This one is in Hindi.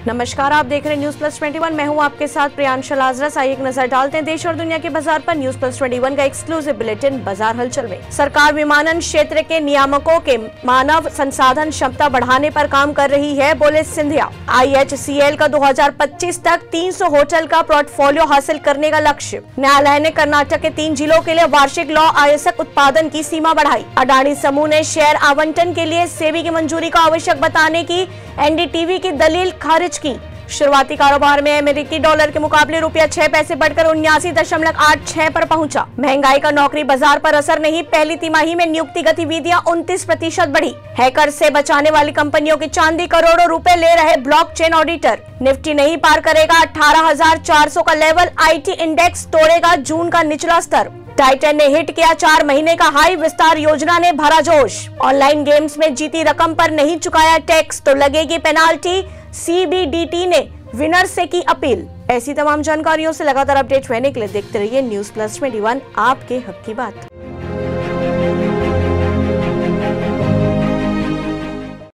नमस्कार, आप देख रहे हैं न्यूज प्लस 21। मैं हूं आपके साथ प्रियांशा लाजरस। आइए एक नजर डालते हैं देश और दुनिया के बाजार पर। न्यूज प्लस 21 का एक्सक्लूसिव बुलेटिन बाजार हलचल में। सरकार विमानन क्षेत्र के नियामकों के मानव संसाधन क्षमता बढ़ाने पर काम कर रही है, बोले सिंधिया। IHCL का 2025 तक 300 होटल का पोर्टफोलियो हासिल करने का लक्ष्य। न्यायालय ने कर्नाटक के 3 जिलों के लिए वार्षिक लौ आयस्क उत्पादन की सीमा बढ़ाई। अडानी समूह ने शेयर आवंटन के लिए सेबी की मंजूरी को आवश्यक बताने की NDTV की दलील खारिज की। शुरुआती कारोबार में अमेरिकी डॉलर के मुकाबले रुपया 6 पैसे बढ़कर 79.86 पर पहुंचा। महंगाई का नौकरी बाजार पर असर नहीं, पहली तिमाही में नियुक्ति गतिविधियां 29% बढ़ी। हैकर से बचाने वाली कंपनियों की चांदी, करोड़ों रुपए ले रहे ब्लॉकचेन ऑडिटर। निफ्टी नहीं पार करेगा 18,400 का लेवल। IT इंडेक्स तोड़ेगा जून का निचला स्तर। टाइटन ने हिट किया 4 महीने का हाई, विस्तार योजना ने भरा जोश। ऑनलाइन गेम्स में जीती रकम पर नहीं चुकाया टैक्स तो लगेगी पेनाल्टी। CBDT ने विनर से की अपील। ऐसी तमाम जानकारियों से लगातार अपडेट रहने के लिए देखते रहिए न्यूज प्लस 21, आपके हक की बात।